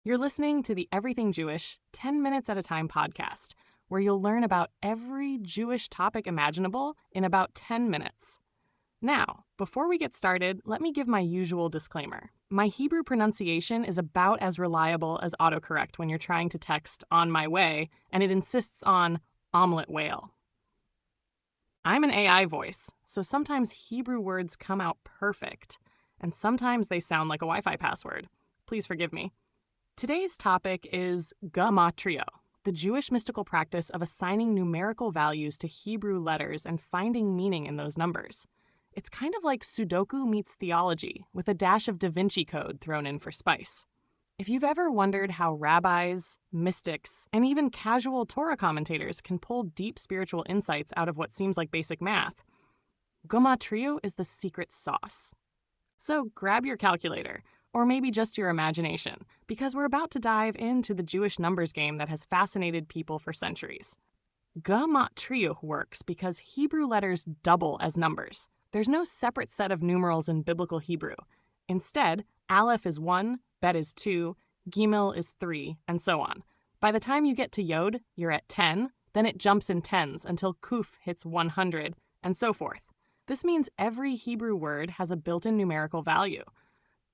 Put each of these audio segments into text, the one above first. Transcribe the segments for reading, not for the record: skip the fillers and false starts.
You're listening to the Everything Jewish 10 Minutes at a Time podcast, where you'll learn about every Jewish topic imaginable in about 10 minutes. Now, before we get started, let me give my usual disclaimer. My Hebrew pronunciation is about as reliable as autocorrect when you're trying to text "on my way," and it insists on omelet whale. I'm an AI voice, so sometimes Hebrew words come out perfect, and sometimes they sound like a Wi-Fi password. Please forgive me. Today's topic is Gematria, the Jewish mystical practice of assigning numerical values to Hebrew letters and finding meaning in those numbers. It's kind of like Sudoku meets theology, with a dash of Da Vinci Code thrown in for spice. If you've ever wondered how rabbis, mystics, and even casual Torah commentators can pull deep spiritual insights out of what seems like basic math, Gematria is the secret sauce. So grab your calculator, or maybe just your imagination, because we're about to dive into the Jewish numbers game that has fascinated people for centuries. Gematria works because Hebrew letters double as numbers. There's no separate set of numerals in biblical Hebrew. Instead, Aleph is 1, Bet is 2, Gimel is 3, and so on. By the time you get to Yod, you're at 10, then it jumps in tens until Kuf hits 100, and so forth. This means every Hebrew word has a built-in numerical value.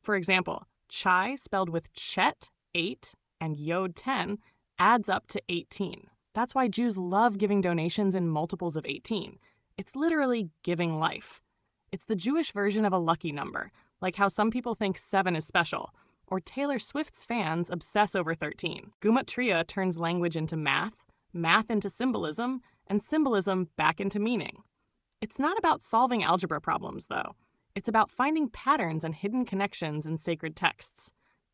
For example, chai spelled with chet, 8, and yod, 10, adds up to 18. That's why Jews love giving donations in multiples of 18. It's literally giving life. It's the Jewish version of a lucky number, like how some people think 7 is special, or Taylor Swift's fans obsess over 13. Gematria turns language into math, math into symbolism, and symbolism back into meaning. It's not about solving algebra problems, though. It's about finding patterns and hidden connections in sacred texts.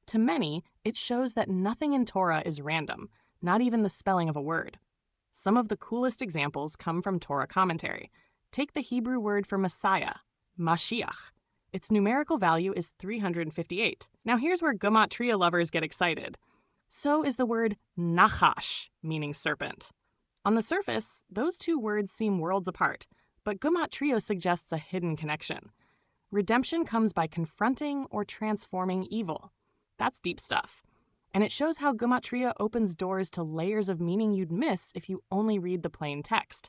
To many, it shows that nothing in Torah is random, not even the spelling of a word. Some of the coolest examples come from Torah commentary. Take the Hebrew word for Messiah, Mashiach. Its numerical value is 358. Now here's where Gematria lovers get excited. So is the word Nachash, meaning serpent. On the surface, those two words seem worlds apart, but Gematria suggests a hidden connection. Redemption comes by confronting or transforming evil. That's deep stuff. And it shows how Gematria opens doors to layers of meaning you'd miss if you only read the plain text.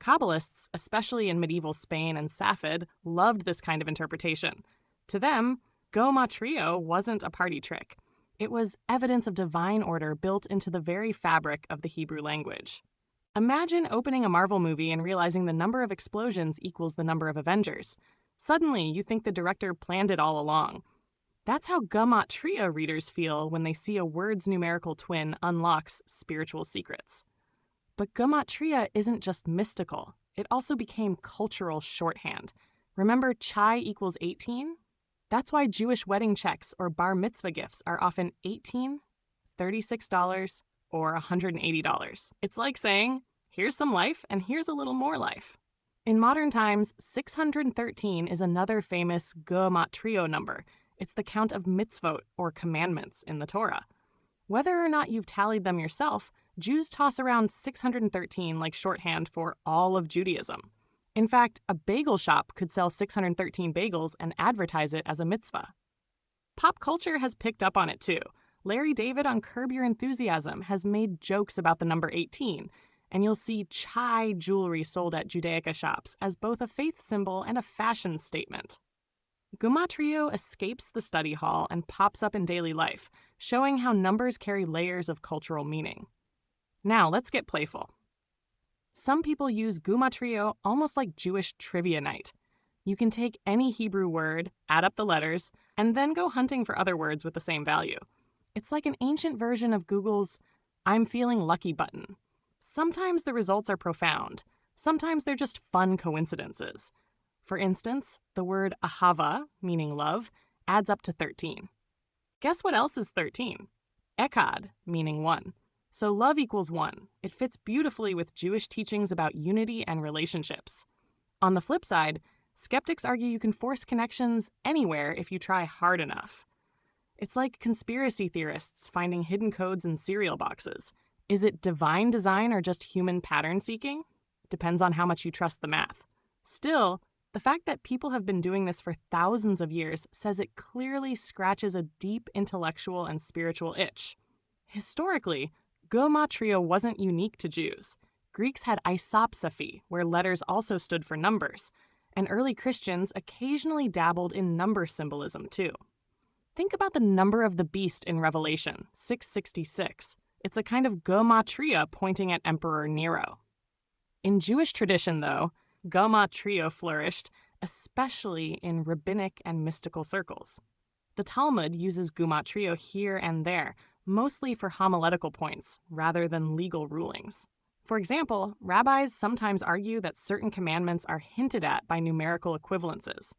Kabbalists, especially in medieval Spain and Safed, loved this kind of interpretation. To them, Gematria wasn't a party trick. It was evidence of divine order built into the very fabric of the Hebrew language. Imagine opening a Marvel movie and realizing the number of explosions equals the number of Avengers. Suddenly, you think the director planned it all along. That's how Gematria readers feel when they see a word's numerical twin unlocks spiritual secrets. But Gematria isn't just mystical. It also became cultural shorthand. Remember chai equals 18? That's why Jewish wedding checks or bar mitzvah gifts are often $18, $36, or $180. It's like saying, here's some life and here's a little more life. In modern times, 613 is another famous Gematria number. It's the count of mitzvot, or commandments, in the Torah. Whether or not you've tallied them yourself, Jews toss around 613 like shorthand for all of Judaism. In fact, a bagel shop could sell 613 bagels and advertise it as a mitzvah. Pop culture has picked up on it too. Larry David on Curb Your Enthusiasm has made jokes about the number 18, and you'll see chai jewelry sold at Judaica shops as both a faith symbol and a fashion statement. Gematria escapes the study hall and pops up in daily life, showing how numbers carry layers of cultural meaning. Now, let's get playful. Some people use Gematria almost like Jewish trivia night. You can take any Hebrew word, add up the letters, and then go hunting for other words with the same value. It's like an ancient version of Google's "I'm feeling lucky" button. Sometimes the results are profound. Sometimes they're just fun coincidences. For instance, the word ahava, meaning love, adds up to 13. Guess what else is 13? Echad, meaning 1. So love equals 1. It fits beautifully with Jewish teachings about unity and relationships. On the flip side, skeptics argue you can force connections anywhere if you try hard enough. It's like conspiracy theorists finding hidden codes in cereal boxes. Is it divine design or just human pattern seeking? Depends on how much you trust the math. Still, The fact that people have been doing this for thousands of years says it clearly scratches a deep intellectual and spiritual itch. Historically, Gematria wasn't unique to Jews. Greeks had isopsephy, where letters also stood for numbers, and early Christians occasionally dabbled in number symbolism too. Think about the number of the beast in Revelation, 666. It's a kind of Gematria pointing at Emperor Nero. In Jewish tradition, though, Gematria flourished, especially in rabbinic and mystical circles. The Talmud uses Gematria here and there, mostly for homiletical points rather than legal rulings. For example, rabbis sometimes argue that certain commandments are hinted at by numerical equivalences.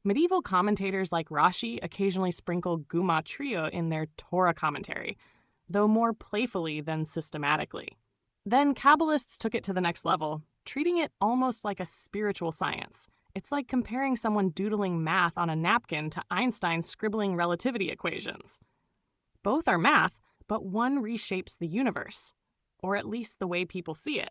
Medieval commentators like Rashi occasionally sprinkle Gematria in their Torah commentary, though more playfully than systematically. Then Kabbalists took it to the next level, treating it almost like a spiritual science. It's like comparing someone doodling math on a napkin to Einstein scribbling relativity equations. Both are math, but one reshapes the universe, or at least the way people see it.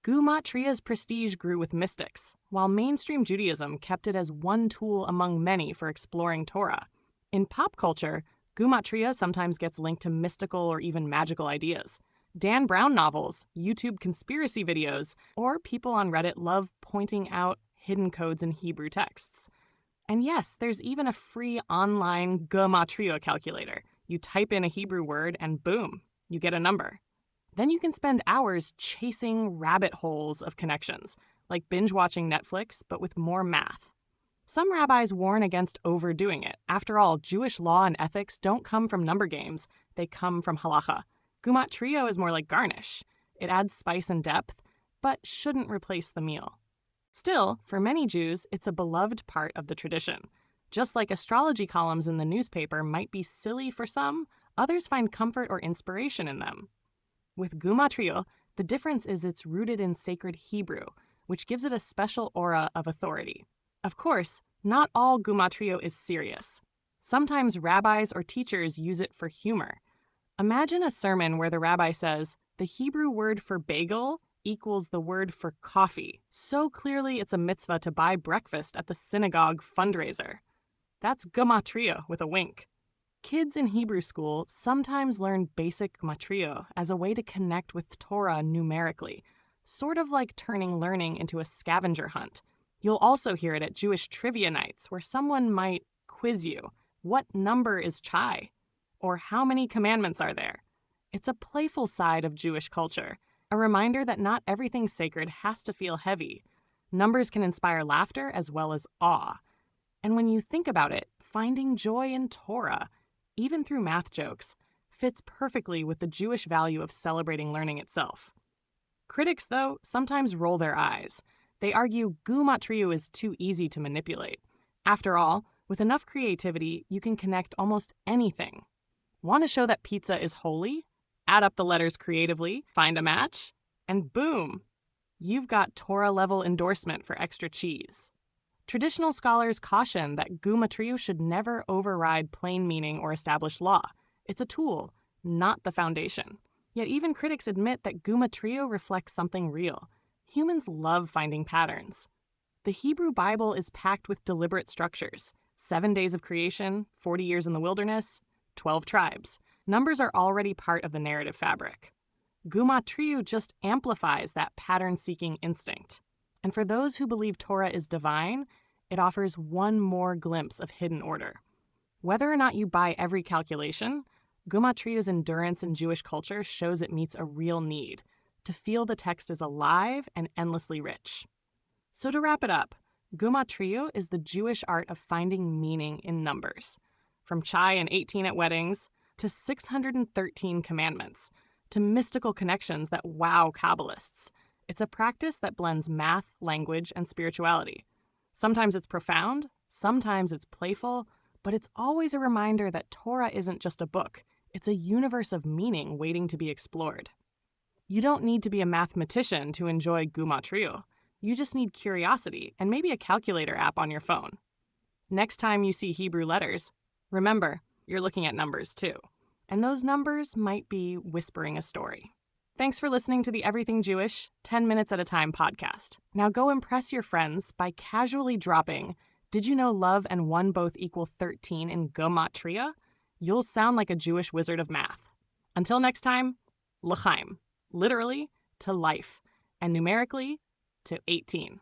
Gematria's prestige grew with mystics, while mainstream Judaism kept it as one tool among many for exploring Torah. In pop culture, Gematria sometimes gets linked to mystical or even magical ideas. Dan Brown novels, YouTube conspiracy videos, or people on Reddit love pointing out hidden codes in Hebrew texts. And yes, there's even a free online Gematria calculator. You type in a Hebrew word and boom, you get a number. Then you can spend hours chasing rabbit holes of connections, like binge-watching Netflix, but with more math. Some rabbis warn against overdoing it. After all, Jewish law and ethics don't come from number games, they come from halacha. Gematria is more like garnish. It adds spice and depth, but shouldn't replace the meal. Still, for many Jews, it's a beloved part of the tradition. Just like astrology columns in the newspaper might be silly for some, others find comfort or inspiration in them. With Gematria, the difference is it's rooted in sacred Hebrew, which gives it a special aura of authority. Of course, not all Gematria is serious. Sometimes rabbis or teachers use it for humor. Imagine a sermon where the rabbi says, the Hebrew word for bagel equals the word for coffee. So clearly it's a mitzvah to buy breakfast at the synagogue fundraiser. That's Gematria with a wink. Kids in Hebrew school sometimes learn basic Gematria as a way to connect with Torah numerically, sort of like turning learning into a scavenger hunt. You'll also hear it at Jewish trivia nights where someone might quiz you. What number is chai? Or how many commandments are there? It's a playful side of Jewish culture, a reminder that not everything sacred has to feel heavy. Numbers can inspire laughter as well as awe. And when you think about it, finding joy in Torah, even through math jokes, fits perfectly with the Jewish value of celebrating learning itself. Critics, though, sometimes roll their eyes. They argue Gematria is too easy to manipulate. After all, with enough creativity, you can connect almost anything. Want to show that pizza is holy? Add up the letters creatively, find a match, and boom! You've got Torah-level endorsement for extra cheese. Traditional scholars caution that Gematria should never override plain meaning or established law. It's a tool, not the foundation. Yet even critics admit that Gematria reflects something real. Humans love finding patterns. The Hebrew Bible is packed with deliberate structures. 7 days of creation, 40 years in the wilderness, 12 tribes. Numbers are already part of the narrative fabric. Gematria just amplifies that pattern-seeking instinct. And for those who believe Torah is divine, it offers one more glimpse of hidden order. Whether or not you buy every calculation, Gematria's endurance in Jewish culture shows it meets a real need, to feel the text is alive and endlessly rich. So to wrap it up, Gematria is the Jewish art of finding meaning in numbers. From chai and 18 at weddings, to 613 commandments, to mystical connections that wow Kabbalists. It's a practice that blends math, language, and spirituality. Sometimes it's profound, sometimes it's playful, but it's always a reminder that Torah isn't just a book. It's a universe of meaning waiting to be explored. You don't need to be a mathematician to enjoy Gematria. You just need curiosity and maybe a calculator app on your phone. Next time you see Hebrew letters, remember, you're looking at numbers too. And those numbers might be whispering a story. Thanks for listening to the Everything Jewish 10 Minutes at a Time podcast. Now go impress your friends by casually dropping, "Did you know love and 1 both equal 13 in Gematria?" You'll sound like a Jewish wizard of math. Until next time, l'chaim, literally to life, and numerically to 18.